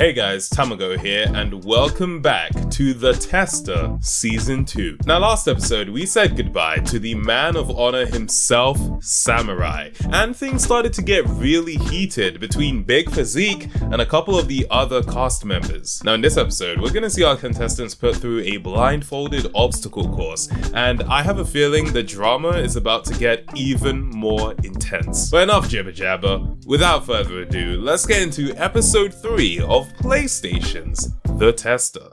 Hey guys, Tamago here, and welcome back to The Tester Season 2. Now last episode, we said goodbye to the man of honor himself, Samurai, and things started to get really heated between Big Physique and a couple of the other cast members. Now in this episode, we're gonna see our contestants put through a blindfolded obstacle course, and I have a feeling the drama is about to get even more intense. But enough jibber jabber, without further ado, let's get into episode 3 of PlayStation's The Tester.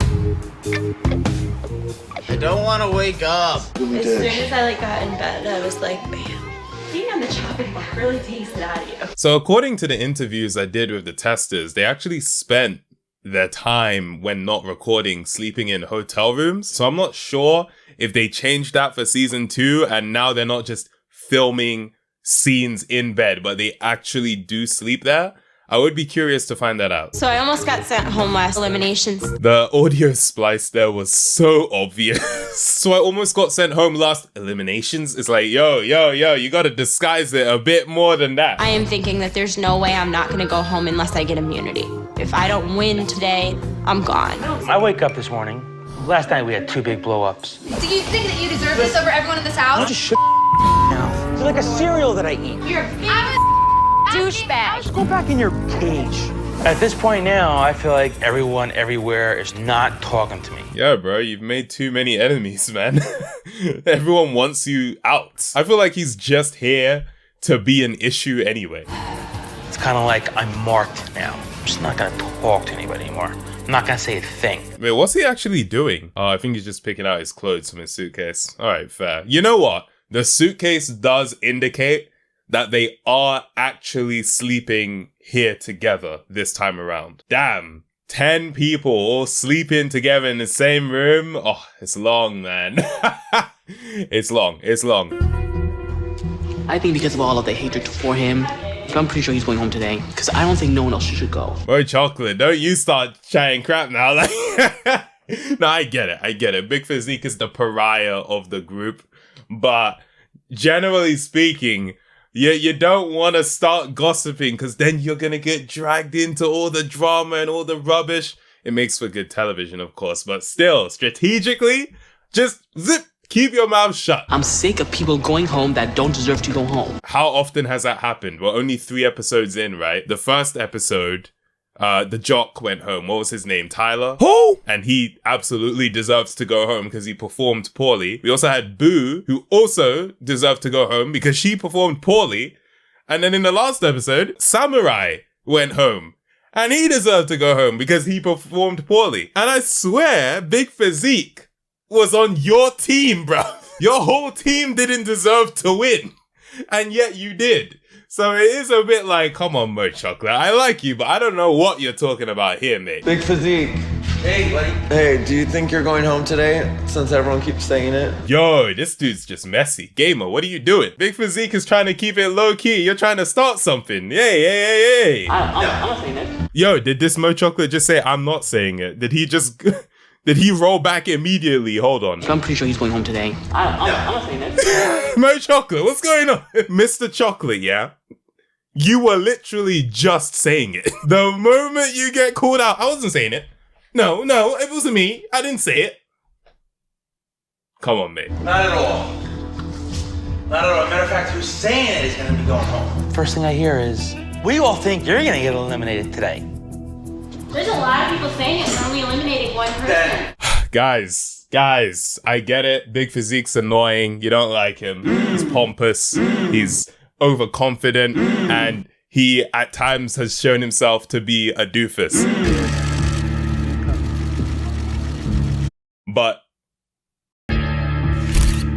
I don't want to wake up. As soon as I got in bed, I was like, bam. Being on the chopping block really takes it out of you. So according to the interviews I did with the testers, they actually spent their time when not recording sleeping in hotel rooms. So I'm not sure if they changed that for season 2 and now they're not just filming scenes in bed, but they actually do sleep there. I would be curious to find that out. So I almost got sent home last eliminations. The audio splice there was so obvious. So I almost got sent home last eliminations. It's like, yo, you gotta disguise it a bit more than that. I am thinking that there's no way I'm not gonna go home unless I get immunity. If I don't win today, I'm gone. I wake up this morning. Last night we had 2 big blow-ups. Do you think that you deserve this over everyone in this house? Just shut now. It's like a cereal that I eat. You're a big douchebag. Just go back in your cage. At this point now, I feel like everyone everywhere is not talking to me. Yeah, bro, you've made too many enemies, man. Everyone wants you out. I feel like he's just here to be an issue anyway. It's kind of like I'm marked now. I'm just not gonna talk to anybody anymore. I'm not gonna say a thing. Wait, what's he actually doing? Oh, I think he's just picking out his clothes from his suitcase. All right, fair. You know what? The suitcase does indicate that they are actually sleeping here together this time around. Damn, 10 people all sleeping together in the same room. Oh, it's long, man. It's long. I think because of all of the hatred for him, I'm pretty sure he's going home today. Because I don't think no one else should go. Boy, Chocolate, don't you start chatting crap now. Like, no, I get it. Big Physique is the pariah of the group. But generally speaking, you don't want to start gossiping because then you're going to get dragged into all the drama and all the rubbish. It makes for good television, of course, but still, strategically, just zip, keep your mouth shut. I'm sick of people going home that don't deserve to go home. How often has that happened? We're only 3 episodes in, right? The first episode, the jock went home. What was his name? Tyler? Who? And he absolutely deserves to go home because he performed poorly. We also had Boo, who also deserved to go home because she performed poorly. And then in the last episode, Samurai went home. And he deserved to go home because he performed poorly. And I swear, Big Physique was on your team, bro. Your whole team didn't deserve to win. And yet you did. So it is a bit like, come on, Mo Chocolate. I like you, but I don't know what you're talking about here, mate. Big Physique. Hey, buddy. Hey, do you think you're going home today, since everyone keeps saying it? Yo, this dude's just messy. Gamer, what are you doing? Big Physique is trying to keep it low-key. You're trying to start something. Yay. I'm not saying it. Yo, did this Mo Chocolate just say, I'm not saying it? Did he just... Did he roll back immediately? Hold on. I'm pretty sure he's going home today. I'm not saying it. Mo Chocolate, what's going on? Mr. Chocolate, yeah? You were literally just saying it. The moment you get called out, I wasn't saying it. No, it wasn't me. I didn't say it. Come on, mate. Not at all. Matter of fact, who's saying it is going to be going home? First thing I hear is, we all think you're gonna get eliminated today. There's a lot of people saying it. We're only eliminating one person. Guys, I get it. Big Physique's annoying. You don't like him. He's pompous. He's overconfident. And he, at times, has shown himself to be a doofus. But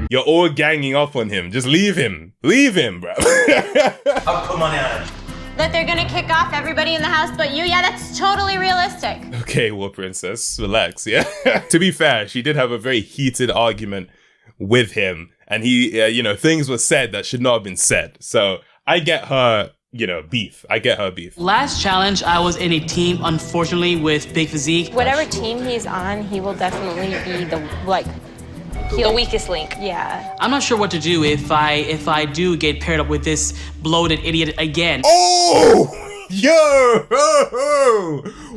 you're all ganging up on him. Just leave him. Leave him, bro. I'll put money on it. That they're gonna kick off everybody in the house but you? Yeah, that's totally realistic. Okay, War Princess, relax, yeah? To be fair, she did have a very heated argument with him. And he, things were said that should not have been said. So I get her, beef. Last challenge, I was in a team, unfortunately, with Big Physique. Whatever team he's on, he will definitely be the weakest link. Yeah. I'm not sure what to do if I do get paired up with this bloated idiot again. Oh! Yo!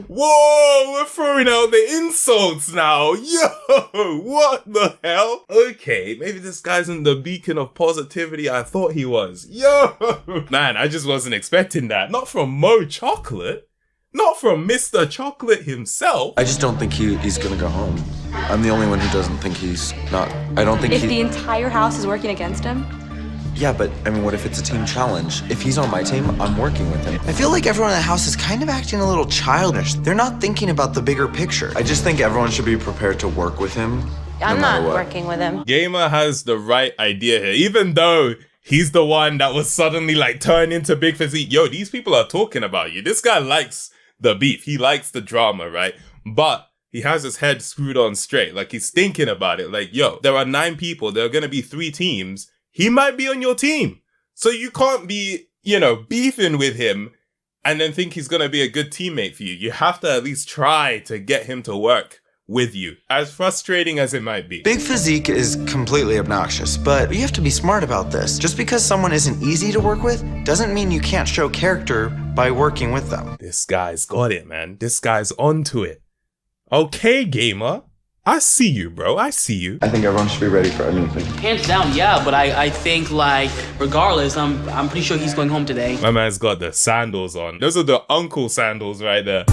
Whoa! We're throwing out the insults now. Yo! What the hell? Okay, maybe this guy isn't the beacon of positivity I thought he was. Yo! Man, I just wasn't expecting that. Not from Mo Chocolate. Not from Mr. Chocolate himself. I just don't think he's gonna go home. I'm the only one who doesn't think he's not. I don't think If the entire house is working against him? Yeah, but I mean, what if it's a team challenge? If he's on my team, I'm working with him. I feel like everyone in the house is kind of acting a little childish. They're not thinking about the bigger picture. I just think everyone should be prepared to work with him. I'm no not matter what. working with him. Gamer has the right idea here, even though he's the one that was suddenly like turned into Big Physique. Yo, these people are talking about you. This guy likes the beef. He likes the drama, right? But he has his head screwed on straight. Like, he's thinking about it. Like, yo, there are 9 people. There are going to be 3 teams. He might be on your team. So you can't be, beefing with him and then think he's going to be a good teammate for you. You have to at least try to get him to work with you, as frustrating as it might be. Big Physique is completely obnoxious, but you have to be smart about this. Just because someone isn't easy to work with doesn't mean you can't show character by working with them. This guy's got it, man. This guy's onto it. Okay, gamer. I see you, bro. I see you. I think everyone should be ready for anything. Hands down, yeah, but I think, like, regardless, I'm pretty sure he's going home today. My man's got the sandals on. Those are the uncle sandals right there.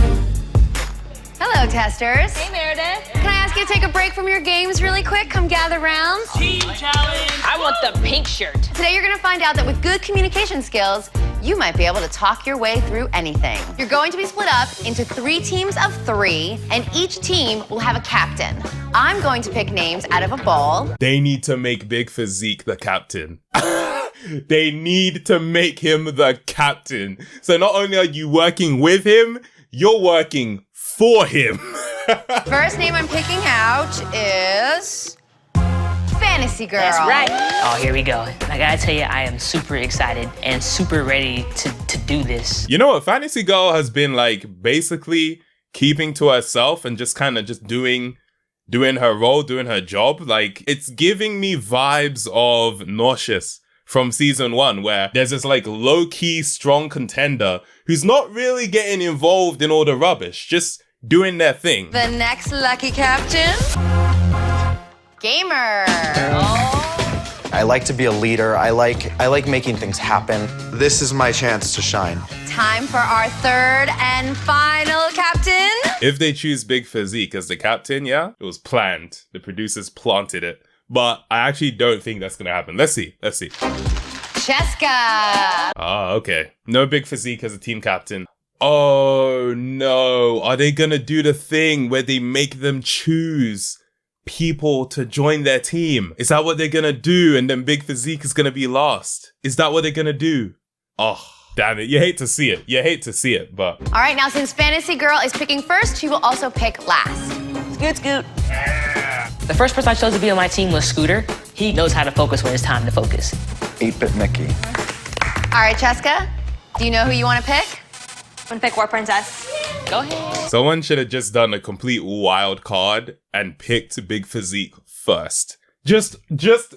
Hello, testers. Hey, Meredith. Can I ask you to take a break from your games really quick? Come gather round. Team challenge! I want the pink shirt. Today you're gonna find out that with good communication skills, you might be able to talk your way through anything. You're going to be split up into 3 teams of 3, and each team will have a captain. I'm going to pick names out of a ball. They need to make Big Physique the captain. They need to make him the captain. So not only are you working with him, you're working for him. First name I'm picking out is Fantasy Girl. That's right. Oh, here we go. I gotta tell you, I am super excited and super ready to do this. You know what? Fantasy Girl has been like basically keeping to herself and just kind of just doing her role, doing her job. Like, it's giving me vibes of Nauseous from season 1, where there's this like low-key strong contender who's not really getting involved in all the rubbish, just doing their thing. The next lucky captain, Gamer. I like to be a leader. I like making things happen. This is my chance to shine. Time for our 3rd and final captain. If they choose Big Physique as the captain, yeah, it was planned. The producers planted it. But I actually don't think that's going to happen. Let's see. Cheska. Ah, okay. No Big Physique as a team captain. Oh, no. Are they going to do the thing where they make them choose people to join their team? Is that what they're going to do? And then Big Physique is going to be last? Is that what they're going to do? Oh, damn it. You hate to see it. But All right, now since Fantasy Girl is picking first, she will also pick last. Scoot. The first person I chose to be on my team was Scooter. He knows how to focus when it's time to focus. 8-bit Mickey. All right, Cheska, do you know who you want to pick? I'm gonna pick War Princess. Go ahead. someone should have just done a complete wild card and picked Big Physique first. Just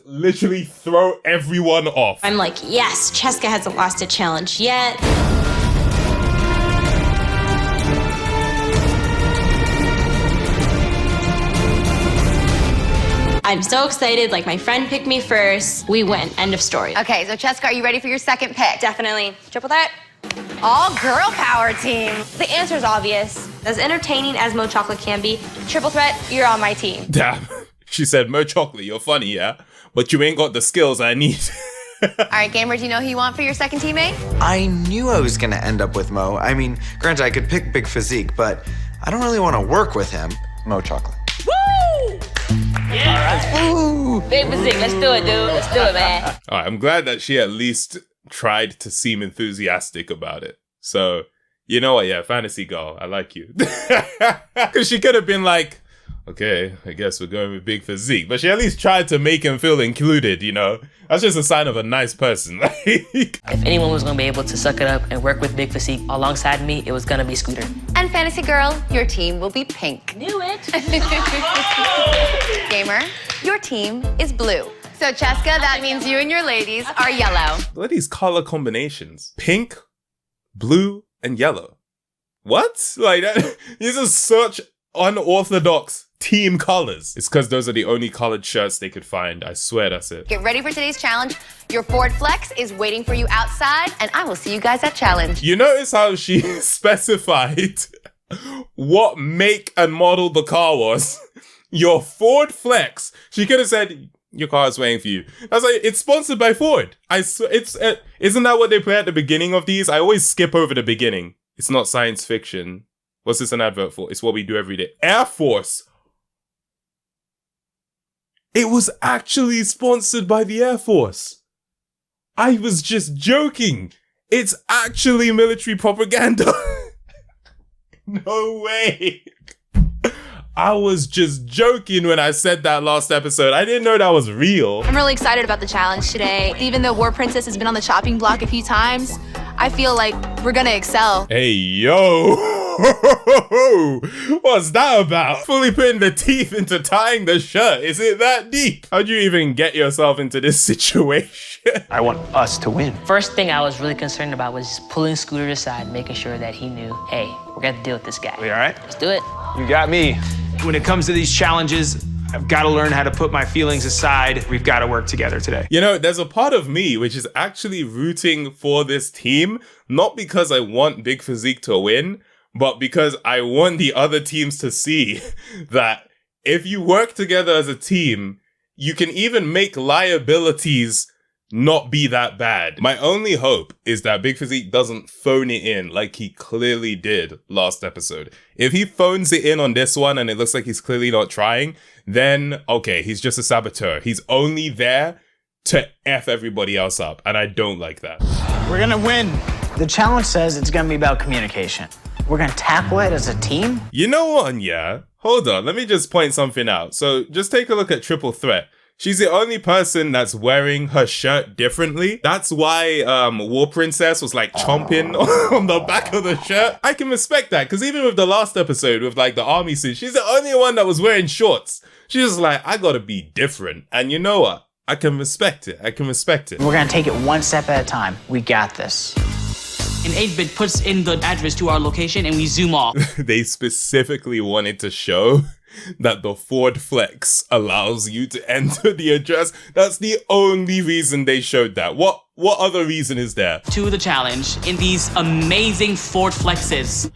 literally throw everyone off. I'm like, yes, Cheska hasn't lost a challenge yet. I'm so excited, like my friend picked me first. We win, end of story. Okay, so Cheska, are you ready for your second pick? Definitely. Triple threat. All girl power team. The answer is obvious. As entertaining as Mo Chocolate can be, triple threat, you're on my team. Damn. She said, Mo Chocolate, you're funny, yeah? But you ain't got the skills I need. All right, Gamer, do you know who you want for your second teammate? I knew I was gonna end up with Mo. I mean, granted, I could pick Big Physique, but I don't really want to work with him. Mo Chocolate. Woo! Yeah. Ooh. Big Physique, let's do it, dude. Let's do it, man. All right, I'm glad that she at least tried to seem enthusiastic about it. So, you know what? Yeah, Fantasy Girl, I like you. Because she could have been like, okay, I guess we're going with Big Physique. But she at least tried to make him feel included, you know? That's just a sign of a nice person. If anyone was going to be able to suck it up and work with Big Physique alongside me, it was going to be Scooter. And Fantasy Girl, your team will be pink. Knew it. Gamer, your team is blue. So Cheska, that means you and your ladies are yellow. Look at these color combinations. Pink, blue, and yellow. What? Like, that, these are such unorthodox team colors. It's because those are the only colored shirts they could find. I swear that's it. Get ready for today's challenge. Your Ford Flex is waiting for you outside, and I will see you guys at challenge. You notice how she specified what make and model the car was? Your Ford Flex. She could have said, your car is waiting for you. I was like, it's sponsored by Ford. Isn't that what they play at the beginning of these? I always skip over the beginning. It's not science fiction. What's this an advert for? It's what we do every day. Air Force. It was actually sponsored by the Air Force. I was just joking. It's actually military propaganda. No way. I was just joking when I said that last episode. I didn't know that was real. I'm really excited about the challenge today. Even though War Princess has been on the chopping block a few times, I feel like we're gonna excel. Hey, yo. What's that about? Fully putting the teeth into tying the shirt. Is it that deep? How'd you even get yourself into this situation? I want us to win. First thing I was really concerned about was just pulling Scooter aside, making sure that he knew, hey, we're gonna have to deal with this guy. We all right? Let's do it. You got me. When it comes to these challenges, I've got to learn how to put my feelings aside. We've got to work together today. You know, there's a part of me which is actually rooting for this team, not because I want Big Physique to win, but because I want the other teams to see that if you work together as a team, you can even make liabilities not be that bad. My only hope is that Big Physique doesn't phone it in like he clearly did last episode. If he phones it in on this one and it looks like he's clearly not trying, then okay, he's just a saboteur. He's only there to F everybody else up, and I don't like that. We're gonna win. The challenge says it's gonna be about communication. We're gonna tackle it as a team. You know what, yeah? Hold on, let me just point something out. So just take a look at Triple Threat. She's the only person that's wearing her shirt differently. That's why War Princess was like chomping on the back of the shirt. I can respect that, because even with the last episode with like the army suit, she's the only one that was wearing shorts. She's just like, I gotta be different. And you know what? I can respect it. I can respect it. We're gonna take it one step at a time. We got this. An 8-bit puts in the address to our location and we zoom off. They specifically wanted to show that the Ford Flex allows you to enter the address. That's the only reason they showed that. What other reason is there? To the challenge in these amazing Ford Flexes.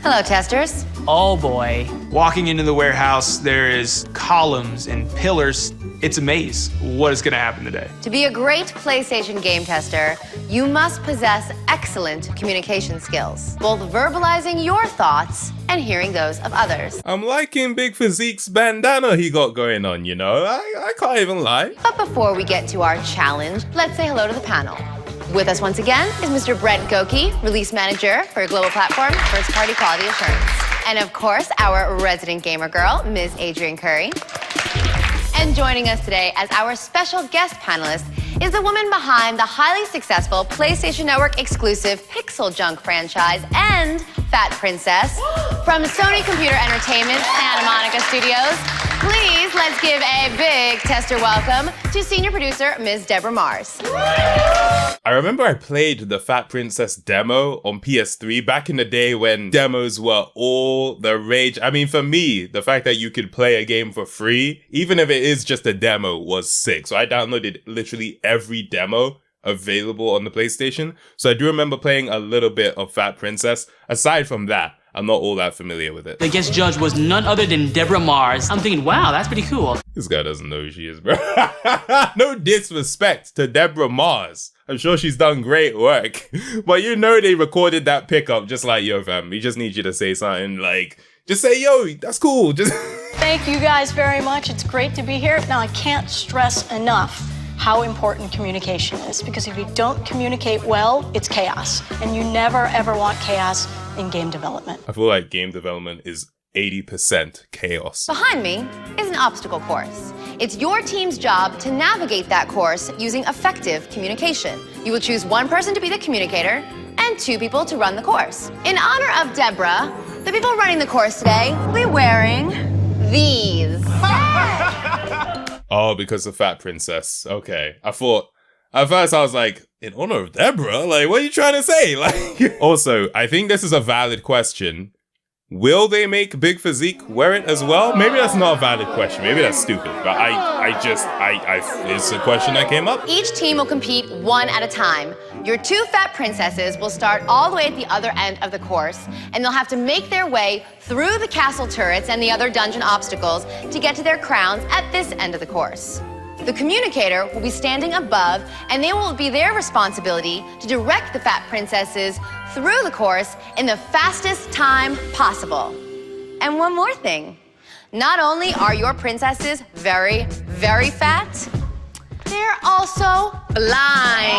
Hello, testers. Oh boy. Walking into the warehouse, there is columns and pillars. It's a maze. What is going to happen today? To be a great PlayStation game tester, you must possess excellent communication skills, both verbalizing your thoughts and hearing those of others. I'm liking Big Physique's bandana he got going on, you know? I can't even lie. But before we get to our challenge, let's say hello to the panel. With us once again is Mr. Brent Goki, Release Manager for your global platform, First Party Quality Assurance. And of course, our resident gamer girl, Ms. Adrienne Curry. And joining us today as our special guest panelist is the woman behind the highly successful PlayStation Network exclusive Pixel Junk franchise and Fat Princess from Sony Computer Entertainment, Santa Monica Studios. Please, let's give a big tester welcome to senior producer, Ms. Deborah Mars. I remember I played the Fat Princess demo on PS3 back in the day when demos were all the rage. I mean, for me, the fact that you could play a game for free, even if it is just a demo, was sick. So I downloaded literally every demo available on the PlayStation. So I do remember playing a little bit of Fat Princess. Aside from that, I'm not all that familiar with it. The guest judge was none other than Deborah Mars. I'm thinking, wow, that's pretty cool. This guy doesn't know who she is, bro. No disrespect to Deborah Mars. I'm sure she's done great work. But you know they recorded that pickup just like, yo, fam, we just need you to say something like, just say, yo, that's cool. Just Thank you guys very much. It's great to be here. Now, I can't stress enough how important communication is, because if you don't communicate well, it's chaos. And you never, ever want chaos in game development. I feel like game development is 80% chaos. Behind me is an obstacle course. It's your team's job to navigate that course using effective communication. You will choose one person to be the communicator and 2 people to run the course. In honor of Deborah, the people running the course today will be wearing these. Oh, because of Fat Princess. Okay. I thought, at first I was like, in honor of Deborah? Like, what are you trying to say? Like, also, I think this is a valid question. Will they make Big Physique wear it as well? Maybe that's not a valid question. Maybe that's stupid. But it's a question that came up. Each team will compete one at a time. Your two fat princesses will start all the way at the other end of the course, and they'll have to make their way through the castle turrets and the other dungeon obstacles to get to their crowns at this end of the course. The communicator will be standing above, and they will be their responsibility to direct the fat princesses through the course in the fastest time possible. And one more thing. Not only are your princesses very, very fat, they're also blind.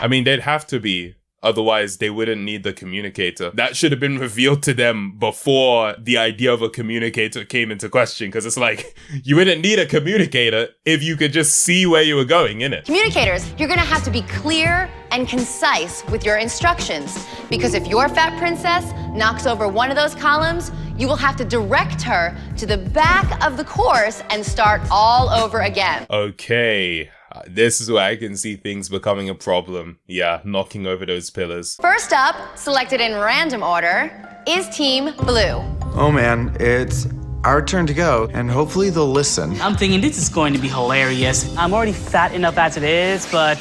I mean, they'd have to be. Otherwise, they wouldn't need the communicator. That should have been revealed to them before the idea of a communicator came into question. Because it's like, you wouldn't need a communicator if you could just see where you were going, innit? Communicators, you're gonna have to be clear and concise with your instructions. Because if your fat princess knocks over one of those columns, you will have to direct her to the back of the course and start all over again. Okay. This is where I can see things becoming a problem. Yeah, knocking over those pillars. First up, selected in random order, is Team Blue. Oh man, it's our turn to go, and hopefully they'll listen. I'm thinking this is going to be hilarious. I'm already fat enough as it is, but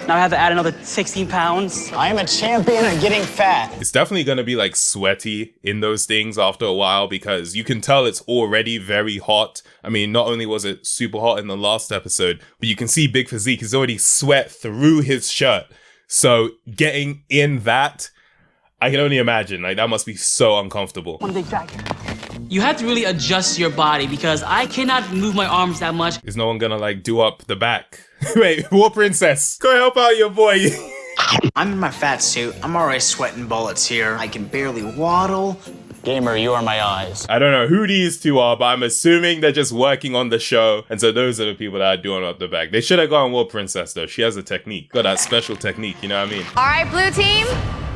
now I have to add another 16 pounds. I am a champion at getting fat. It's definitely going to be like sweaty in those things after a while because you can tell it's already very hot. I mean, not only was it super hot in the last episode, but you can see Big Physique is already sweat through his shirt. So getting in that, I can only imagine, like that must be so uncomfortable. One big jacket. You have to really adjust your body because I cannot move my arms that much. Is no one gonna like do up the back? Wait, War Princess, go help out your boy. I'm in my fat suit. I'm already sweating bullets here. I can barely waddle. Gamer, you are my eyes. I don't know who these two are, but I'm assuming they're just working on the show. And so those are the people that are doing up the back. They should have gone War Princess though. She has a technique. Got that special technique, you know what I mean? All right, Blue Team,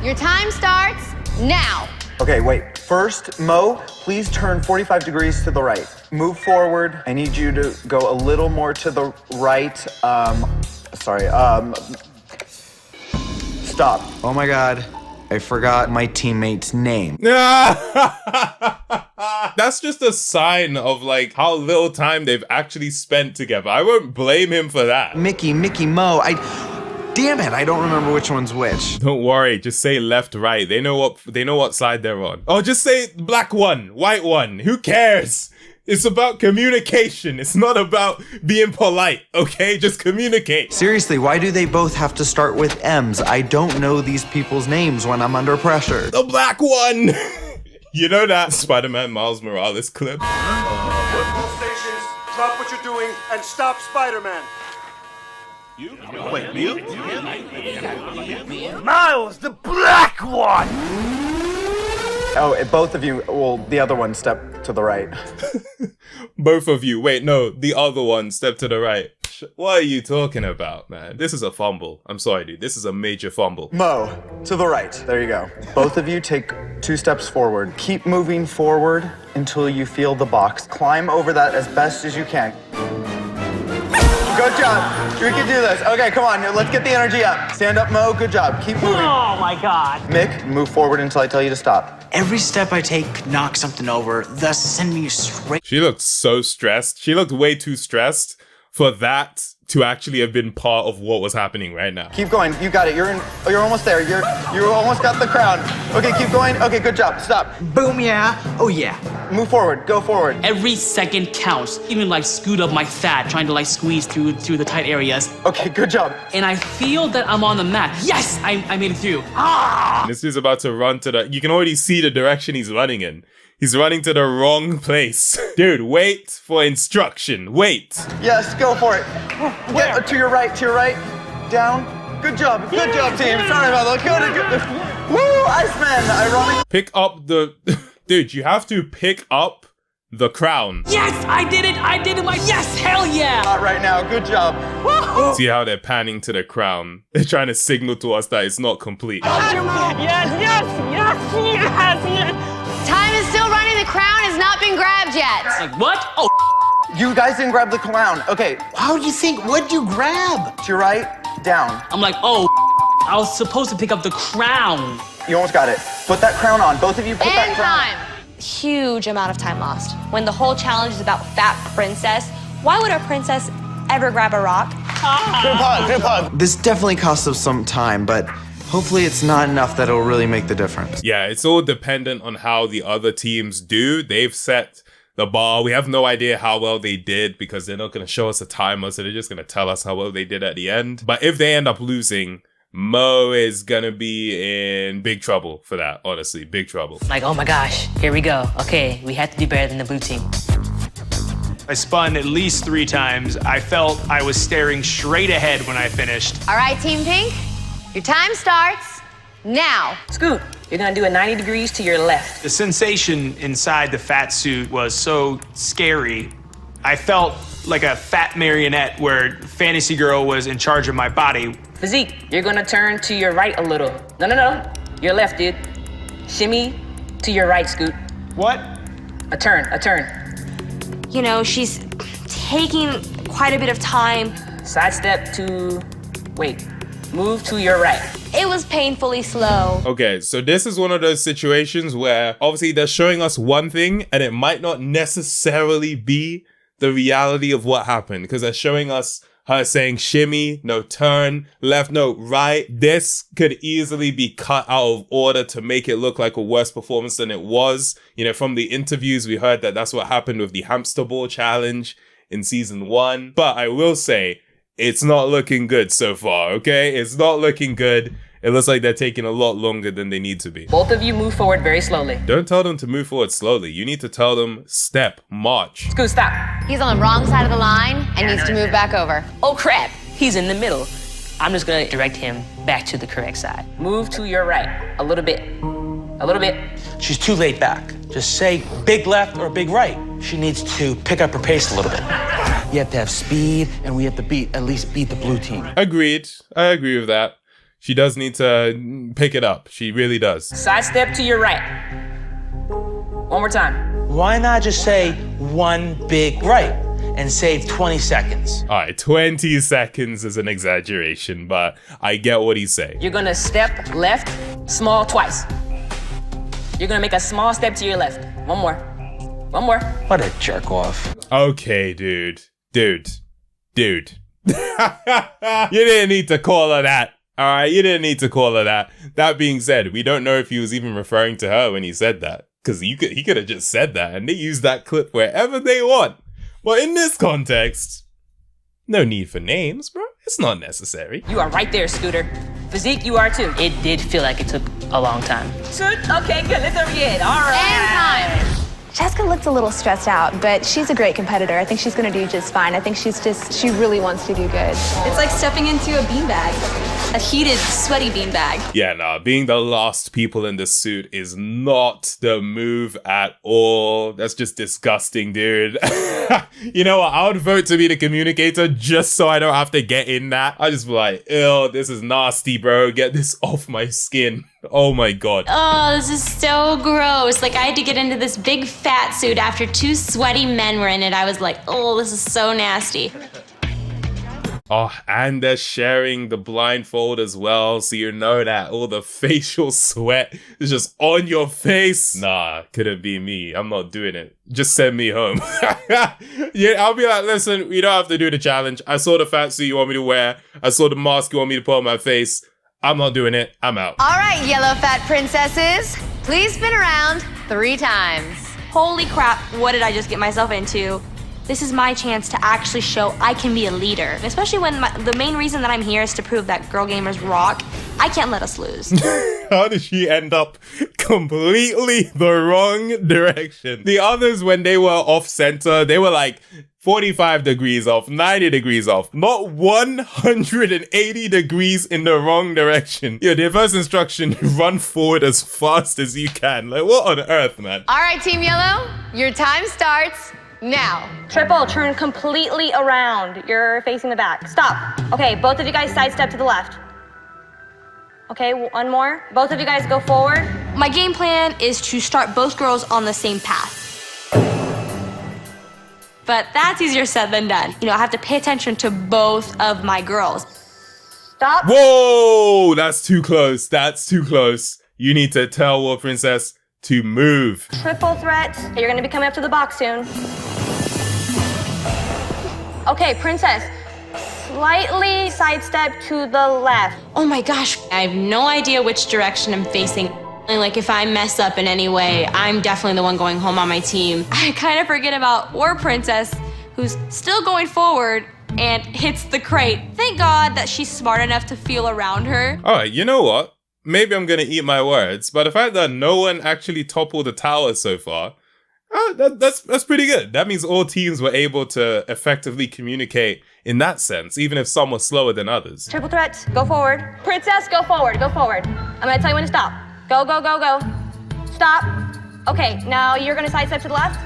your time starts now. Okay, wait. First, Mo, please turn 45 degrees to the right. Move forward. I need you to go a little more to the right. Stop. Oh my God. I forgot my teammate's name. That's just a sign of like how little time they've actually spent together. I won't blame him for that. Mickey, Mo. Damn it, I don't remember which one's which. Don't worry, just say left, right. They know what side they're on. Oh, just say black one, white one. Who cares? It's about communication. It's not about being polite, okay? Just communicate. Seriously, why do they both have to start with M's? I don't know these people's names when I'm under pressure. The black one! You know that Spider-Man Miles Morales clip? Stations, drop what you're doing and stop Spider-Man. Wait, me? Miles, the black one! Oh, both of you, well, the other one, step to the right. Both of you. Wait, no, the other one, step to the right. What are you talking about, man? This is a fumble. I'm sorry, dude. This is a major fumble. Mo, to the right. There you go. Both of you take 2 steps forward. Keep moving forward until you feel the box. Climb over that as best as you can. Good job. We can do this. Okay, come on. Let's get the energy up. Stand up, Mo. Good job. Keep moving. Oh my God. Mick, move forward until I tell you to stop. Every step I take knocks something over, thus sending me straight. She looked so stressed. She looked way too stressed for that to actually have been part of what was happening right now. Keep going. You got it. You're almost there. You almost got the crown. Okay, keep going. Okay, good job. Stop. Boom, yeah. Oh, yeah. Move forward. Go forward. Every second counts. Even like scoot up my fat, trying to like squeeze through the tight areas. Okay, good job. And I feel that I'm on the mat. Yes, I made it through. Ah! This is about to run to you can already see the direction he's running in. He's running to the wrong place. Dude, wait for instruction. Wait. Yes, go for it. Get to your right, down. Good job, team. Sorry about that. Good. Woo, Iceman. Ironic. Pick up the... Dude, you have to pick up the crown. Yes, I did it. Yes, hell yeah. Not right now. Good job. Woo-hoo. See how they're panning to the crown. They're trying to signal to us that it's not complete. Yes. Time is still running. The crown has not been grabbed yet. Like what? Oh. You guys didn't grab the crown. Okay. How do you think? What'd you grab? To your right. Down. I'm like, oh, I was supposed to pick up the crown. You almost got it. Put that crown on. Both of you put that crown on. Huge amount of time lost. When the whole challenge is about fat princess, why would our princess ever grab a rock? Group hug. This definitely costs us some time, but hopefully it's not enough that it'll really make the difference. Yeah, it's all dependent on how the other teams do. They've set the bar. We have no idea how well they did because they're not going to show us a timer, so they're just going to tell us how well they did at the end. But if they end up losing, Mo is going to be in big trouble for that, honestly. Big trouble. Like, oh my gosh, here we go. Okay, we have to do better than the blue team. I spun at least 3 times. I felt I was staring straight ahead when I finished. All right, Team Pink, your time starts now. Scoot, you're gonna do a 90 degrees to your left. The sensation inside the fat suit was so scary. I felt like a fat marionette where Fantasy Girl was in charge of my body. Physique, you're gonna turn to your right a little. No. Your left, dude. Shimmy to your right, Scoot. What? A turn. You know, she's taking quite a bit of time. Sidestep to, wait, move to your right. It was painfully slow. Okay, so this is one of those situations where obviously they're showing us one thing and it might not necessarily be the reality of what happened because they're showing us her saying shimmy, no turn, left, no right. This could easily be cut out of order to make it look like a worse performance than it was. You know, from the interviews, we heard that that's what happened with the hamster ball challenge in season 1. But I will say, it's not looking good so far, okay? It's not looking good. It looks like they're taking a lot longer than they need to be. Both of you move forward very slowly. Don't tell them to move forward slowly. You need to tell them step, march. Scoot, stop. He's on the wrong side of the line and needs to move back over. Oh crap, he's in the middle. I'm just gonna direct him back to the correct side. Move to your right, a little bit. She's too laid back. Just say big left or big right. She needs to pick up her pace a little bit. You have to have speed, and we have to at least beat the blue team. Agreed. I agree with that. She does need to pick it up. She really does. Sidestep to your right. One more time. Why not just say one big right and save 20 seconds? All right, 20 seconds is an exaggeration, but I get what he's saying. You're gonna step left, small twice. You're gonna make a small step to your left. One more. What a jerk off. Okay, dude. You didn't need to call her that. All right, you didn't need to call her that. That being said, we don't know if he was even referring to her when he said that. Because he could have just said that and they use that clip wherever they want. But in this context, no need for names, bro. It's not necessary. You are right there, Scooter. Physique, you are too. It did feel like it took a long time. Okay, good. Let's over here. All right. And time. Jessica looks a little stressed out, but she's a great competitor. I think she's gonna do just fine. I think she really wants to do good. It's like stepping into a beanbag. A heated, sweaty beanbag. Yeah, nah, being the last people in the suit is not the move at all. That's just disgusting, dude. You know what? I would vote to be the communicator just so I don't have to get in that. I just be like, ew, this is nasty, bro. Get this off my skin. Oh my god. Oh, this is so gross. Like, I had to get into this big fat suit after 2 sweaty men were in it. I was like, oh, this is so nasty. Oh, and they're sharing the blindfold as well, so you know that all the facial sweat is just on your face. Nah, couldn't be me. I'm not doing it. Just send me home. Yeah, I'll be like, listen, we don't have to do the challenge. I saw the fat suit you want me to wear. I saw the mask you want me to put on my face. I'm not doing it. I'm out. All right, yellow fat princesses, please spin around 3 times. Holy crap, what did I just get myself into? This is my chance to actually show I can be a leader. Especially when the main reason that I'm here is to prove that girl gamers rock. I can't let us lose. How did she end up completely the wrong direction? The others, when they were off center, they were like 45 degrees off, 90 degrees off, not 180 degrees in the wrong direction. Yeah, their first instruction, run forward as fast as you can. Like, what on earth, man? All right, Team Yellow, your time starts now. Triple, turn completely around. You're facing the back. Stop. Okay, both of you guys sidestep to the left. Okay, one more. Both of you guys go forward. My game plan is to start both girls on the same path. But that's easier said than done. You know, I have to pay attention to both of my girls. Stop. Whoa, that's too close. That's too close. You need to tell War Princess to move. Triple threat. You're gonna be coming up to the box soon. Okay, Princess. Slightly sidestep to the left. Oh my gosh, I have no idea which direction I'm facing. And like if I mess up in any way, I'm definitely the one going home on my team. I kind of forget about War Princess, who's still going forward and hits the crate. Thank God that she's smart enough to feel around her. All right, you know what? Maybe I'm going to eat my words, but the fact that no one actually toppled the tower so far, that's pretty good. That means all teams were able to effectively communicate in that sense, even if some were slower than others. Triple threat, go forward. Princess, go forward, go forward. I'm gonna tell you when to stop. Go, go, go, go. Stop. Okay, now you're gonna sidestep to the left.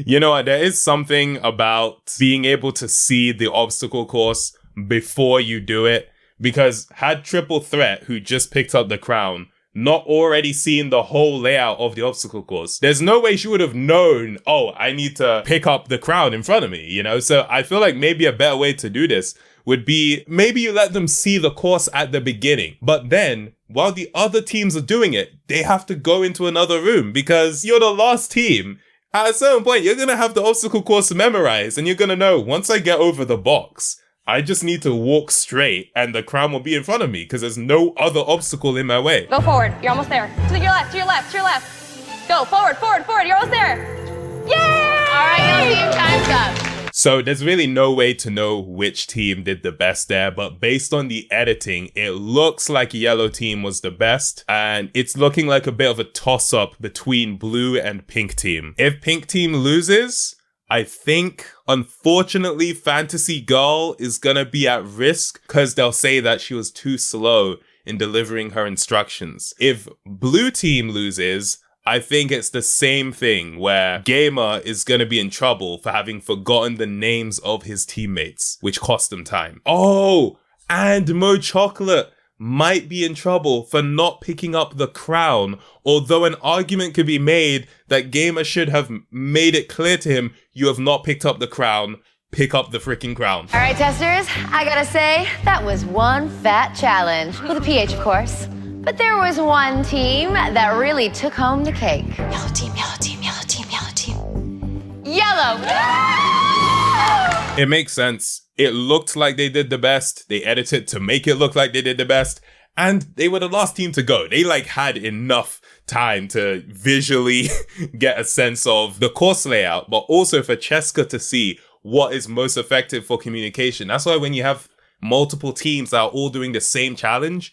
You know what? There is something about being able to see the obstacle course before you do it, because had Triple Threat, who just picked up the crown, not already seen the whole layout of the obstacle course, there's no way she would have known, oh, I need to pick up the crown in front of me, you know? So I feel like maybe a better way to do this would be, maybe you let them see the course at the beginning, but then while the other teams are doing it, they have to go into another room because you're the last team. At a certain point, you're gonna have the obstacle course memorized and you're gonna know, once I get over the box, I just need to walk straight and the crown will be in front of me because there's no other obstacle in my way. Go forward, you're almost there. To your left, to your left, to your left. Go, forward, forward, forward, you're almost there. Yay! All right, yellow team, time's up. So there's really no way to know which team did the best there, but based on the editing, it looks like yellow team was the best, and it's looking like a bit of a toss-up between blue and pink team. If pink team loses, I think, unfortunately, Fantasy Girl is gonna be at risk because they'll say that she was too slow in delivering her instructions. If blue team loses, I think it's the same thing where Gamer is gonna be in trouble for having forgotten the names of his teammates, which cost him time. Oh, and Mo Chocolate might be in trouble for not picking up the crown, although an argument could be made that Gamer should have made it clear to him, you have not picked up the crown, pick up the freaking crown. All right, testers, I gotta say, that was one fat challenge. With a PH, of course. But there was one team that really took home the cake. Yellow team, yellow team, yellow team, yellow team. Yellow! It makes sense. It looked like they did the best. They edited to make it look like they did the best. And they were the last team to go. They had enough time to visually get a sense of the course layout, but also for Cheska to see what is most effective for communication. That's why when you have multiple teams that are all doing the same challenge,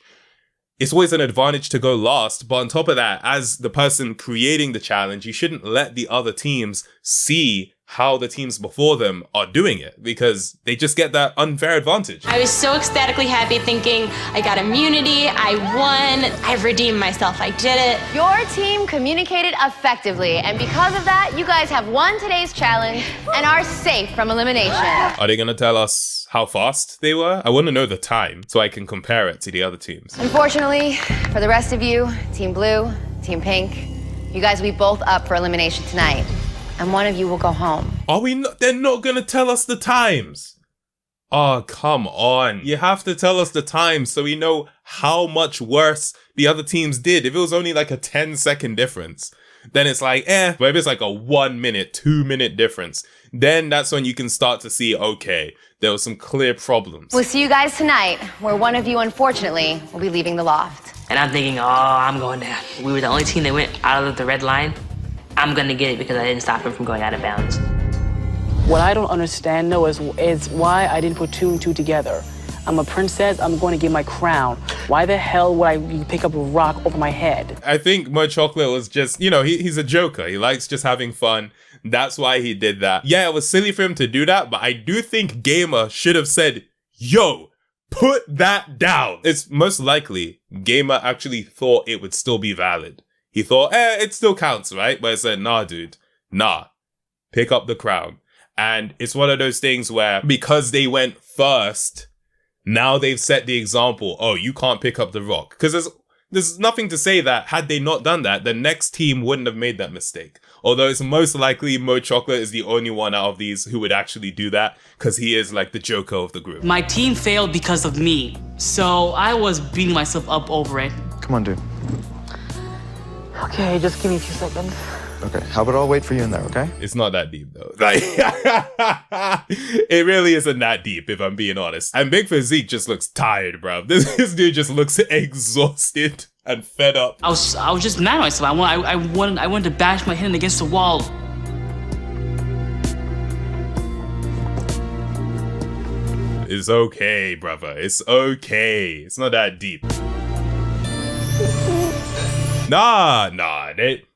it's always an advantage to go last, but on top of that, as the person creating the challenge, you shouldn't let the other teams see how the teams before them are doing it because they just get that unfair advantage. I was so ecstatically happy thinking I got immunity, I won, I've redeemed myself, I did it. Your team communicated effectively, and because of that, you guys have won today's challenge and are safe from elimination. Are they gonna tell us how fast they were? I want to know the time so I can compare it to the other teams. Unfortunately, for the rest of you, Team Blue, Team Pink, you guys will be both up for elimination tonight. And one of you will go home. Are we not? They're not gonna tell us the times. Oh, come on. You have to tell us the times so we know how much worse the other teams did. If it was only like a 10-second difference, then it's like, But if it's like a 1 minute, 2 minute difference, then that's when you can start to see, okay, there was some clear problems. We'll see you guys tonight, where one of you, unfortunately, will be leaving the loft. And I'm thinking, oh, I'm going down. We were the only team that went out of the red line. I'm gonna get it because I didn't stop him from going out of bounds. What I don't understand, though, is why I didn't put 2 and 2 together. I'm a princess, I'm going to get my crown. Why the hell would I pick up a rock over my head? I think Mo Chocolate was just, he's a joker. He likes just having fun. That's why he did that. Yeah, it was silly for him to do that, but I do think Gamer should have said, yo, put that down. It's most likely Gamer actually thought it would still be valid. He thought, it still counts, right? But it said, nah, dude, nah, pick up the crown. And it's one of those things where because they went first, now they've set the example. Oh, you can't pick up the rock. Because there's nothing to say that had they not done that, the next team wouldn't have made that mistake. Although it's most likely Mo Chocolate is the only one out of these who would actually do that, because he is like the Joker of the group. My team failed because of me, so I was beating myself up over it. Come on, dude. Okay, just give me a few seconds. Okay, how about I'll wait for you in there, okay? It's not that deep though. Like, it really isn't that deep if I'm being honest. And Big Physique just looks tired, bro. This dude just looks exhausted and fed up. I was just mad at myself. I wanted to bash my head against the wall. It's okay, brother. It's okay. It's not that deep. Nah.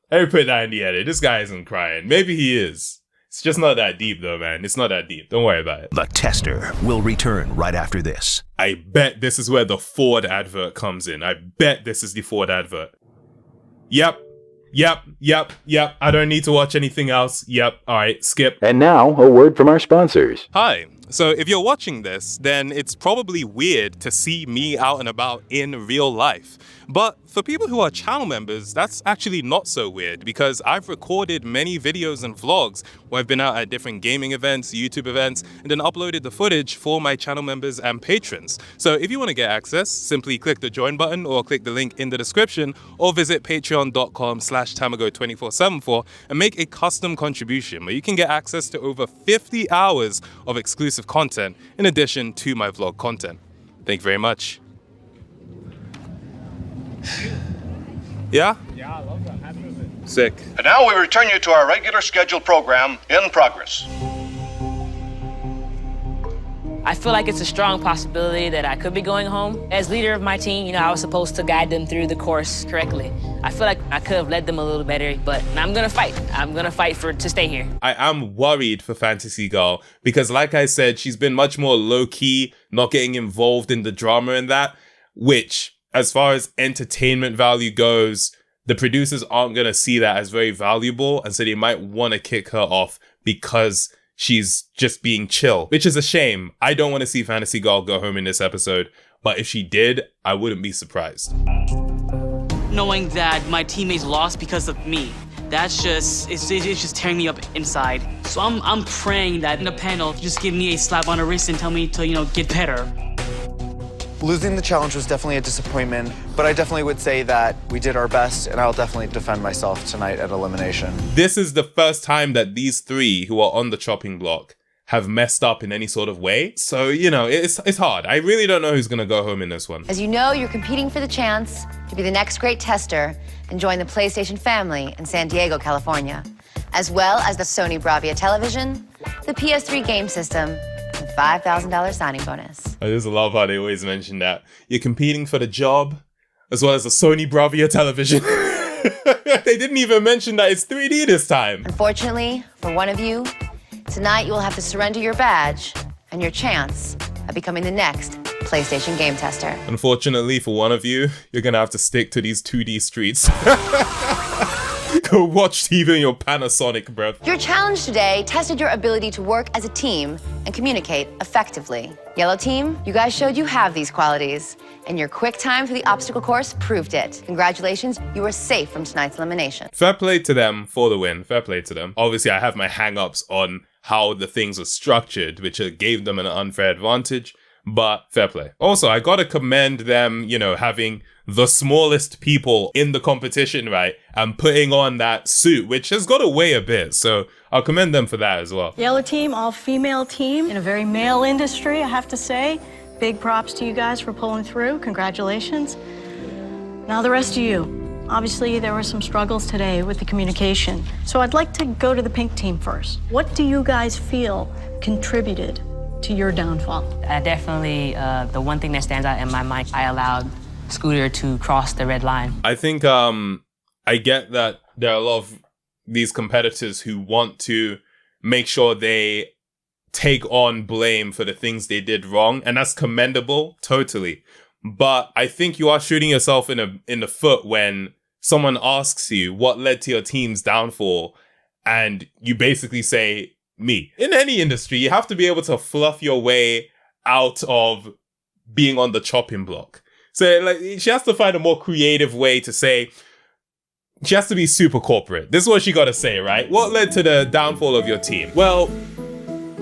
They put that in the edit. This guy isn't crying. Maybe he is. It's just not that deep though, man. It's not that deep. Don't worry about it. The Tester will return right after this. I bet this is where the Ford advert comes in. I bet this is the Ford advert. Yep. I don't need to watch anything else. Yep. All right, skip. And now, a word from our sponsors. Hi. So if you're watching this, then it's probably weird to see me out and about in real life. But for people who are channel members, that's actually not so weird, because I've recorded many videos and vlogs where I've been out at different gaming events, YouTube events, and then uploaded the footage for my channel members and patrons. So if you want to get access, simply click the join button or click the link in the description, or visit patreon.com/Tamago247 and make a custom contribution where you can get access to over 50 hours of exclusive content in addition to my vlog content. Thank you very much. Yeah? Yeah, I love that. Happy with it. Sick. And now we return you to our regular scheduled program in progress. I feel like it's a strong possibility that I could be going home. As leader of my team, I was supposed to guide them through the course correctly. I feel like I could have led them a little better, but I'm gonna fight. I'm gonna fight to stay here. I am worried for Fantasy Girl because, like I said, she's been much more low-key, not getting involved in the drama and that, which, as far as entertainment value goes, the producers aren't gonna see that as very valuable, and so they might want to kick her off because she's just being chill, which is a shame. I don't want to see Fantasy Girl go home in this episode, but if she did, I wouldn't be surprised. Knowing that my teammates lost because of me, it's just tearing me up inside. So I'm praying that in the panel, just give me a slap on the wrist and tell me to, get better. Losing the challenge was definitely a disappointment, but I definitely would say that we did our best, and I'll definitely defend myself tonight at elimination. This is the first time that these three who are on the chopping block have messed up in any sort of way. So, it's hard. I really don't know who's going to go home in this one. As you know, you're competing for the chance to be the next great tester and join the PlayStation family in San Diego, California, as well as the Sony Bravia television, the PS3 game system, and $5,000 signing bonus. I just love how they always mention that. You're competing for the job, as well as the Sony Bravia television. They didn't even mention that it's 3D this time. Unfortunately, for one of you, tonight you will have to surrender your badge and your chance at becoming the next PlayStation game tester. Unfortunately, for one of you, you're gonna have to stick to these 2D streets. Go watch TV in your Panasonic, bruv. Your challenge today tested your ability to work as a team and communicate effectively. Yellow team, you guys showed you have these qualities, and your quick time through the obstacle course proved it. Congratulations, you are safe from tonight's elimination. Fair play to them for the win. Fair play to them. Obviously, I have my hang-ups on how the things were structured, which gave them an unfair advantage, but fair play. Also, I gotta commend them, having the smallest people in the competition, right? And putting on that suit, which has got to weigh a bit. So I'll commend them for that as well. Yellow team, all-female team in a very male industry, I have to say. Big props to you guys for pulling through. Congratulations. Now the rest of you. Obviously, there were some struggles today with the communication. So I'd like to go to the pink team first. What do you guys feel contributed to your downfall? Definitely, the one thing that stands out in my mind, I allowed Scooter to cross the red line. I think I get that there are a lot of these competitors who want to make sure they take on blame for the things they did wrong, and that's commendable, totally. But I think you are shooting yourself in the foot when someone asks you what led to your team's downfall, and you basically say, me. In any industry, you have to be able to fluff your way out of being on the chopping block. So, she has to find a more creative way to say, She has to be super corporate. This is what she got to say, right? What led to the downfall of your team? Well,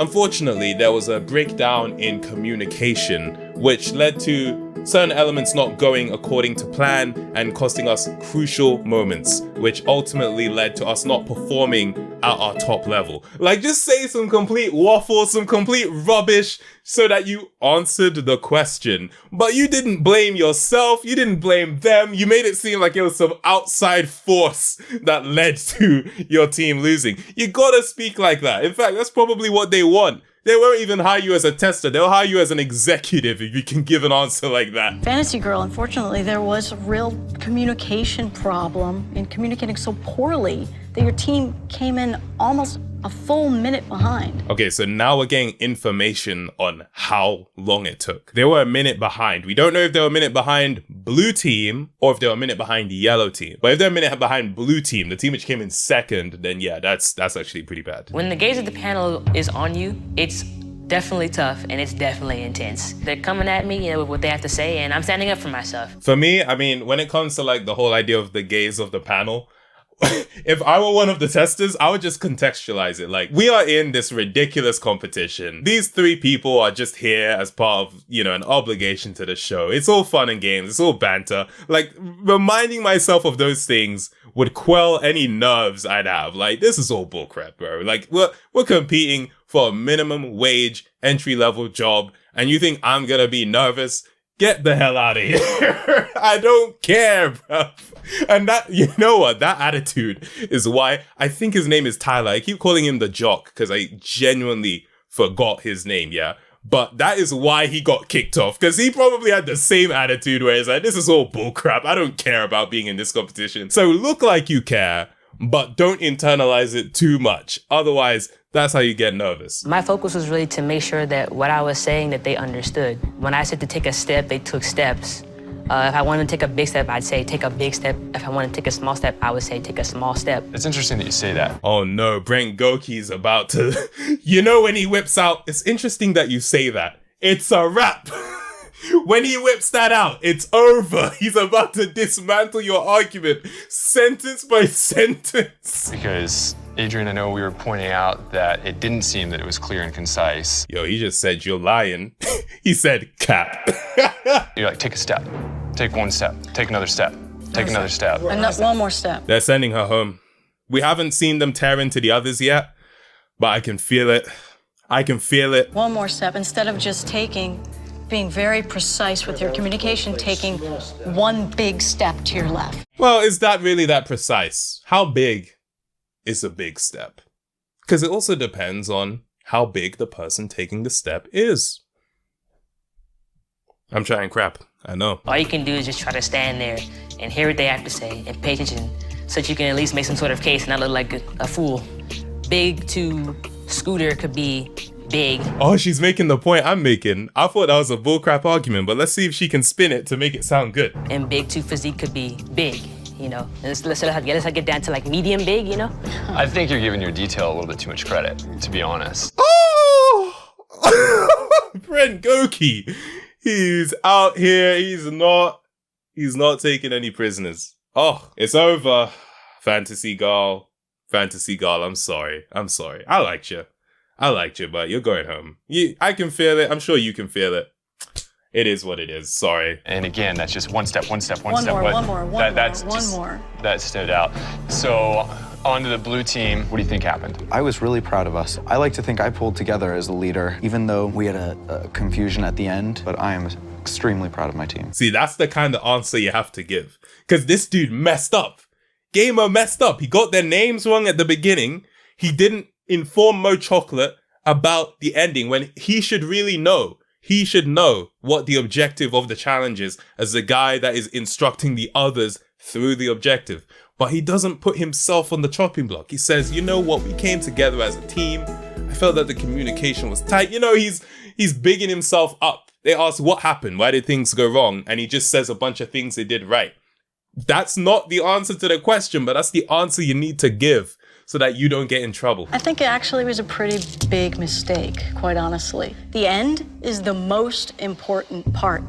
unfortunately, there was a breakdown in communication, which led to certain elements not going according to plan and costing us crucial moments, which ultimately led to us not performing at our top level. Like, just say some complete waffle, some complete rubbish, so that you answered the question. But you didn't blame yourself, you didn't blame them, you made it seem like it was some outside force that led to your team losing. You gotta speak like that. In fact, that's probably what they want. They won't even hire you as a tester. They'll hire you as an executive if you can give an answer like that. Fantasy Girl, unfortunately, there was a real communication problem in communicating so poorly that your team came in almost a full minute behind. Okay, so now we're getting information on how long it took. They were a minute behind. We don't know if they were a minute behind blue team or if they were a minute behind yellow team. But if they're a minute behind blue team, the team which came in second, then yeah, that's actually pretty bad. When the gaze of the panel is on you, it's definitely tough and it's definitely intense. They're coming at me, with what they have to say, and I'm standing up for myself. For me, I mean, when it comes to like the whole idea of the gaze of the panel, if I were one of the testers, I would just contextualize it. Like, we are in this ridiculous competition. These three people are just here as part of, an obligation to the show. It's all fun and games. It's all banter. Like, reminding myself of those things would quell any nerves I'd have. Like, this is all bullcrap, bro. Like, we're competing for a minimum wage entry-level job, and you think I'm gonna be nervous? Get the hell out of here. I don't care, bro. And that, you know what? That attitude is why I think his name is Tyler. I keep calling him the jock because I genuinely forgot his name, yeah? But that is why he got kicked off, because he probably had the same attitude where he's like, this is all bullcrap. I don't care about being in this competition. So look like you care, but don't internalize it too much. Otherwise, that's how you get nervous. My focus was really to make sure that what I was saying, that they understood. When I said to take a step, they took steps. If I wanted to take a big step, I'd say take a big step. If I wanted to take a small step, I would say take a small step. It's interesting that you say that. Oh no, Brent Goki's about to... when he whips out... It's interesting that you say that. It's a wrap. When he whips that out, it's over. He's about to dismantle your argument, sentence by sentence. Because, Adrian, I know we were pointing out that it didn't seem that it was clear and concise. Yo, he just said you're lying. He said cap. You're like, take a step. Take one step. Take another step. Take another step. One more step. They're sending her home. We haven't seen them tear into the others yet, but I can feel it. I can feel it. One more step. Instead of just being very precise with your communication, taking one big step to your left. Well, is that really that precise? How big is a big step? Because it also depends on how big the person taking the step is. I'm trying crap, I know. All you can do is just try to stand there and hear what they have to say and pay attention so that you can at least make some sort of case and not look like a fool. Big to Scooter could be big. Oh, she's making the point I'm making. I thought that was a bullcrap argument, but let's see if she can spin it to make it sound good. And big to physique could be big, And let's get down to like medium big, I think you're giving your detail a little bit too much credit, to be honest. Oh! Brent Goki. He's out here. He's not taking any prisoners. Oh, it's over. Fantasy girl, I'm sorry. I liked you, but you're going home. I can feel it. I'm sure you can feel it. It is what it is. Sorry. And again, that's just one step. One more. That stood out. So, on to the blue team. What do you think happened? I was really proud of us. I like to think I pulled together as a leader, even though we had a confusion at the end, but I am extremely proud of my team. See, that's the kind of answer you have to give. Because this dude messed up. Gamer messed up. He got their names wrong at the beginning. He didn't inform Mo Chocolate about the ending when he should really know. He should know what the objective of the challenge is as the guy that is instructing the others through the objective. But he doesn't put himself on the chopping block. He says, you know what, we came together as a team. I felt that the communication was tight. He's bigging himself up. They ask what happened, why did things go wrong? And he just says a bunch of things they did right. That's not the answer to the question, but that's the answer you need to give so that you don't get in trouble. I think it actually was a pretty big mistake, quite honestly. The end is the most important part.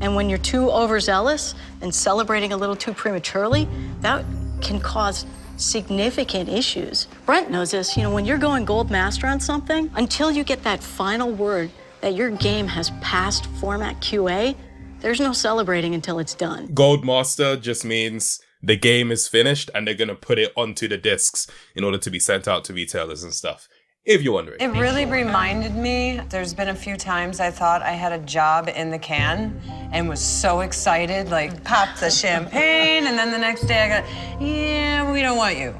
And when you're too overzealous and celebrating a little too prematurely, that can cause significant issues. Brent knows this. You know, when you're going gold master on something, until you get that final word that your game has passed format QA, there's no celebrating until it's done. Gold master just means the game is finished and they're going to put it onto the discs in order to be sent out to retailers and stuff, if you're wondering. It really reminded me, there's been a few times I thought I had a job in the can and was so excited, like popped the champagne, and then the next day I got, yeah, we don't want you.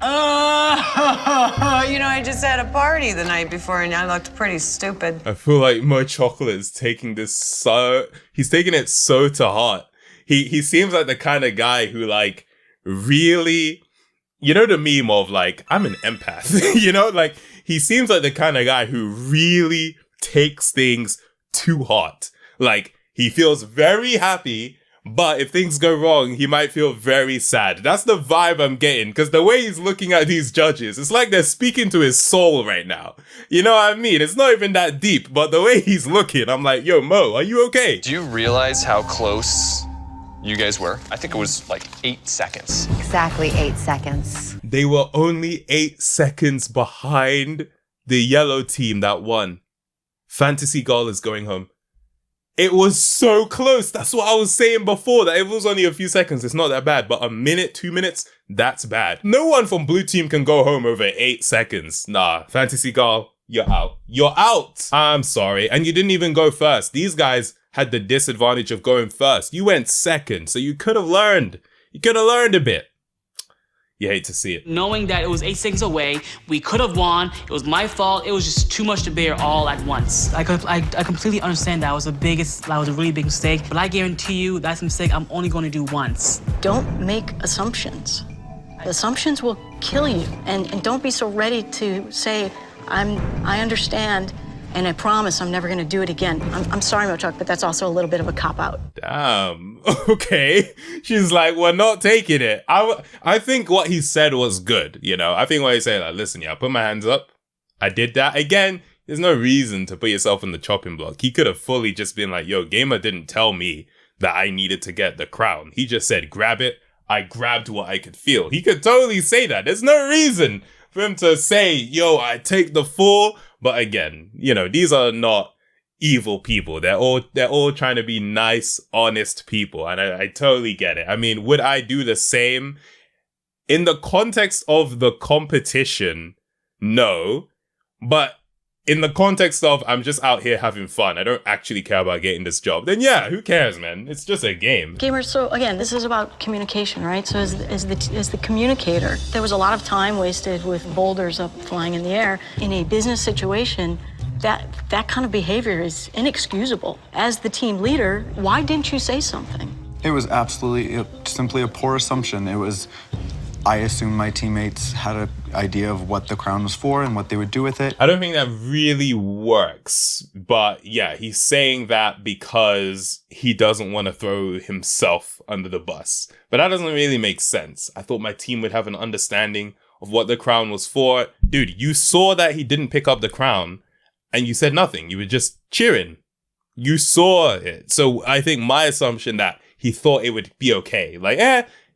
Oh, you know, I just had a party the night before and I looked pretty stupid. I feel like Mo Chocolate is taking this he's taking it so to heart. He seems like the kind of guy who like really, you know, the meme of like, I'm an empath, you know, like he seems like the kind of guy who really takes things to heart. Like he feels very happy, but if things go wrong, he might feel very sad. That's the vibe I'm getting, because the way he's looking at these judges, it's like they're speaking to his soul right now. You know what I mean? It's not even that deep, but the way he's looking, I'm like, yo, Mo, are you okay? Do you realize how close you guys were? I think it was like 8 seconds. Exactly 8 seconds. They were only 8 seconds behind the yellow team that won. Fantasy Girl is going home. It was so close. That's what I was saying before, that it was only a few seconds. It's not that bad, but a minute, 2 minutes, that's bad. No one from blue team can go home over 8 seconds. Nah, Fantasy Girl, you're out. You're out. I'm sorry. And you didn't even go first. These guys had the disadvantage of going first. You went second, so you could have learned. You could have learned a bit. You hate to see it. Knowing that it was 8 seconds away, we could have won. It was my fault. It was just too much to bear all at once. I completely understand that was a really big mistake. But I guarantee you that's a mistake I'm only going to do once. Don't make assumptions. Assumptions will kill you. And don't be so ready to say, I understand, and I promise I'm never going to do it again. I'm sorry, Mochuk, but that's also a little bit of a cop-out. Damn. Okay. She's like, we're not taking it. I think what he said was good, you know? I think what he said, like, listen, yeah, I put my hands up. I did that. Again, there's no reason to put yourself in the chopping block. He could have fully just been like, yo, Gamer didn't tell me that I needed to get the crown. He just said, grab it. I grabbed what I could feel. He could totally say that. There's no reason for him to say, yo, I take the fall. But again, you know, these are not evil people. They're all trying to be nice, honest people. And I totally get it. I mean, would I do the same? In the context of the competition, no. But in the context of I'm just out here having fun, I don't actually care about getting this job, then yeah, who cares, man? It's just a game. Gamers, so again, this is about communication, right? So as the communicator, there was a lot of time wasted with boulders up flying in the air. In a business situation, that kind of behavior is inexcusable. As the team leader, why didn't you say something? It was absolutely simply a poor assumption. I assumed my teammates had an idea of what the crown was for and what they would do with it. I don't think that really works. But yeah, he's saying that because he doesn't want to throw himself under the bus. But that doesn't really make sense. I thought my team would have an understanding of what the crown was for. Dude, you saw that he didn't pick up the crown and you said nothing. You were just cheering. You saw it. So I think my assumption that he thought it would be okay. Like,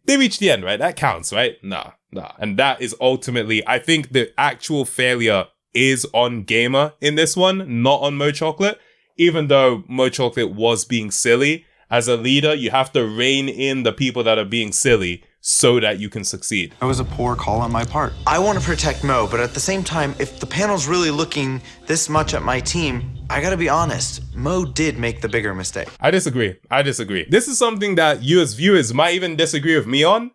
they reached the end, right? That counts, right? Nah. And that is ultimately, I think the actual failure is on Gamer in this one, not on Mo Chocolate. Even though Mo Chocolate was being silly, as a leader, you have to rein in the people that are being silly so that you can succeed. It was a poor call on my part. I want to protect Mo, but at the same time, if the panel's really looking this much at my team, I gotta be honest, Mo did make the bigger mistake. I disagree. This is something that you as viewers might even disagree with me on.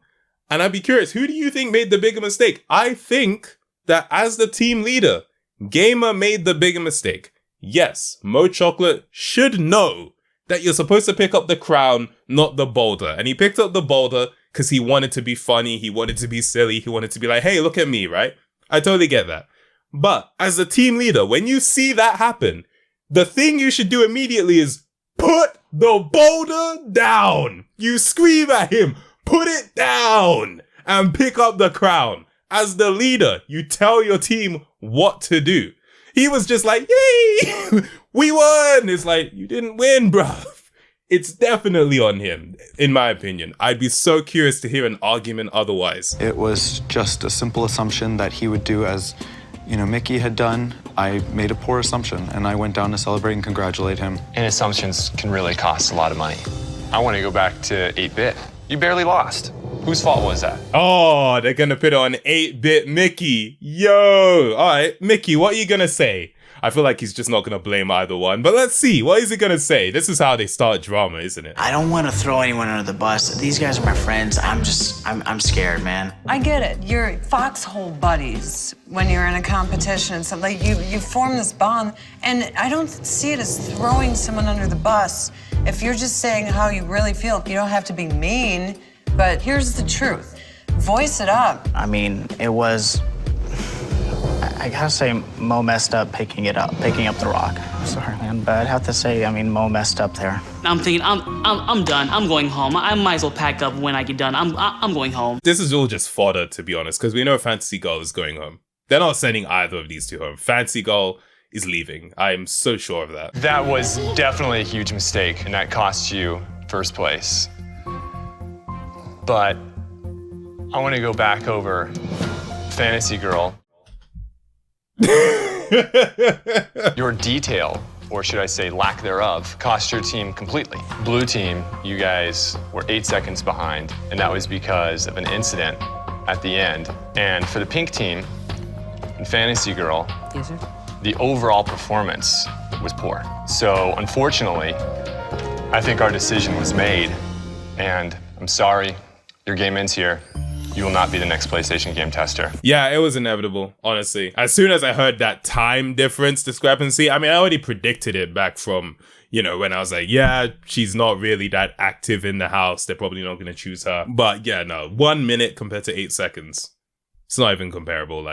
And I'd be curious, who do you think made the bigger mistake? I think that as the team leader, Gamer made the bigger mistake. Yes, Mo Chocolate should know that you're supposed to pick up the crown, not the boulder. And he picked up the boulder because he wanted to be funny, he wanted to be silly, he wanted to be like, hey, look at me, right? I totally get that. But as a team leader, when you see that happen, the thing you should do immediately is put the boulder down. You scream at him, put it down, and pick up the crown. As the leader, you tell your team what to do. He was just like, yay, we won. It's like, you didn't win, bruv. It's definitely on him, in my opinion. I'd be so curious to hear an argument otherwise. It was just a simple assumption that he would do as, Mickey had done. I made a poor assumption, and I went down to celebrate and congratulate him. And assumptions can really cost a lot of money. I want to go back to 8-bit. You barely lost. Whose fault was that? Oh, they're gonna put it on 8-bit Mickey. Yo! Alright, Mickey, what are you gonna say? I feel like he's just not gonna blame either one, but let's see. What is he gonna say? This is how they start drama, isn't it? I don't want to throw anyone under the bus. These guys are my friends. I'm scared, man. I get it. You're foxhole buddies when you're in a competition. So like you form this bond, and I don't see it as throwing someone under the bus. If you're just saying how you really feel, you don't have to be mean, but here's the truth. Voice it up. I mean, it was, I gotta say, Mo messed up picking up the rock. I'm sorry, man, but I'd have to say, Mo messed up there. I'm thinking, I'm done. I'm going home. I might as well pack up when I get done. I'm going home. This is all just fodder, to be honest, because we know Fantasy Girl is going home. They're not sending either of these two home. Fantasy Girl is leaving. I'm so sure of that. That was definitely a huge mistake, and that cost you first place. But I want to go back over Fantasy Girl. Your detail, or should I say lack thereof, cost your team completely. Blue team, you guys were 8 seconds behind, and that was because of an incident at the end. And for the pink team, in Fantasy Girl, yes, sir, the overall performance was poor. So unfortunately, I think our decision was made, and I'm sorry, your game ends here. You will not be the next PlayStation game tester. Yeah, it was inevitable, honestly. As soon as I heard that time difference discrepancy, I already predicted it back from, when I was like, yeah, she's not really that active in the house. They're probably not going to choose her. But yeah, no, 1 minute compared to 8 seconds. It's not even comparable.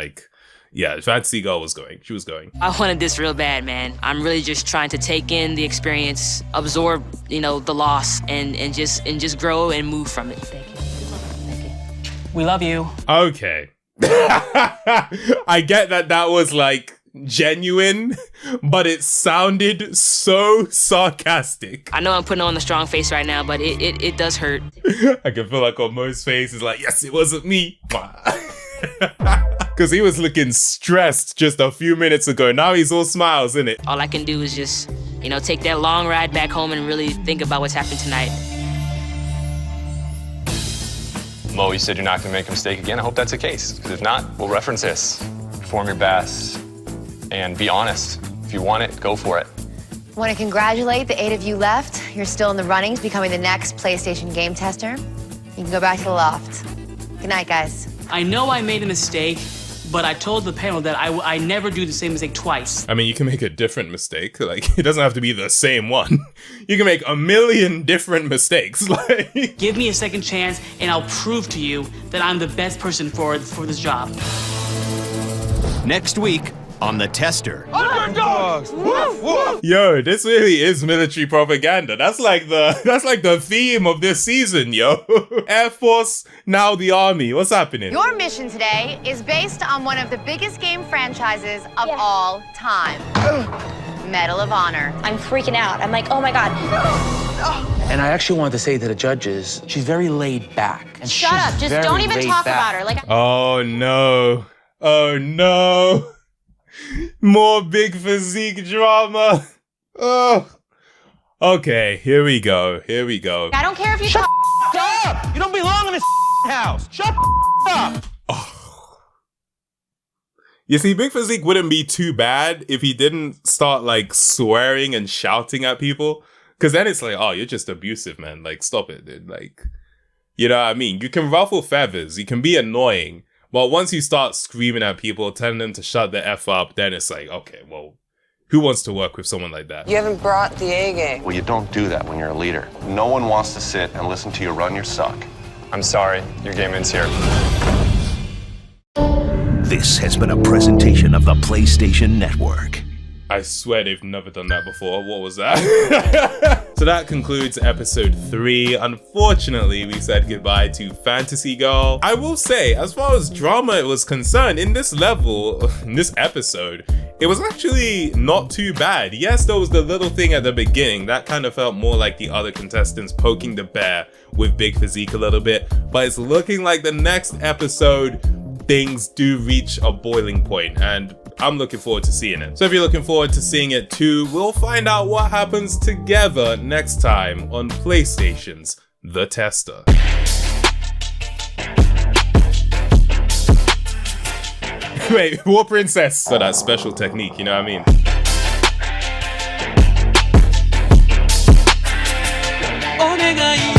Yeah, Fantasy Girl was going. She was going. I wanted this real bad, man. I'm really just trying to take in the experience, absorb, the loss, and just grow and move from it. Thank you. We love you. Okay. I get that was genuine, but it sounded so sarcastic. I know I'm putting on the strong face right now, but it does hurt. I can feel like on Mo's face is yes, it wasn't me. Because he was looking stressed just a few minutes ago. Now he's all smiles, isn't it? All I can do is just, take that long ride back home and really think about what's happened tonight. Mo, you said you're not going to make a mistake again. I hope that's the case. Because if not, we'll reference this. Perform your best and be honest. If you want it, go for it. I want to congratulate the 8 of you left. You're still in the runnings, becoming the next PlayStation game tester. You can go back to the loft. Good night, guys. I know I made a mistake, but I told the panel that I never do the same mistake twice. You can make a different mistake. It doesn't have to be the same one. You can make a million different mistakes. Give me a second chance, and I'll prove to you that I'm the best person for this job. Next week on The Tester. Underdogs! Woof, woof! Yo, this really is military propaganda. That's like the theme of this season, yo. Air Force, now the Army. What's happening? Your mission today is based on one of the biggest game franchises of all time. Medal of Honor. I'm freaking out. I'm like, oh my God. And I actually wanted to say to the judges, she's very laid back. And Shut up. Just don't even talk about her. Oh no. Oh no. More big physique drama. Oh. Okay, here we go. I don't care if you Shut up! You don't belong in this house. Shut up! Oh. You see, Big Physique wouldn't be too bad if he didn't start swearing and shouting at people. Because then it's oh, you're just abusive, man. Stop it, dude. You know what I mean? You can ruffle feathers. You can be annoying. But once you start screaming at people, telling them to shut the F up, then it's okay, well, who wants to work with someone like that? You haven't brought the A game. Well, you don't do that when you're a leader. No one wants to sit and listen to you run your suck. I'm sorry, your game ends here. This has been a presentation of the PlayStation Network. I swear they've never done that before. What was that? So that concludes episode 3. Unfortunately, we said goodbye to Fantasy Girl. I will say, as far as drama was concerned, in this episode, it was actually not too bad. Yes, there was the little thing at the beginning that kind of felt more like the other contestants poking the bear with big physique a little bit, but it's looking like the next episode things do reach a boiling point, and I'm looking forward to seeing it. So if you're looking forward to seeing it too, we'll find out what happens together next time on PlayStation's The Tester. Wait, War Princess. So that special technique, you know what I mean? Omega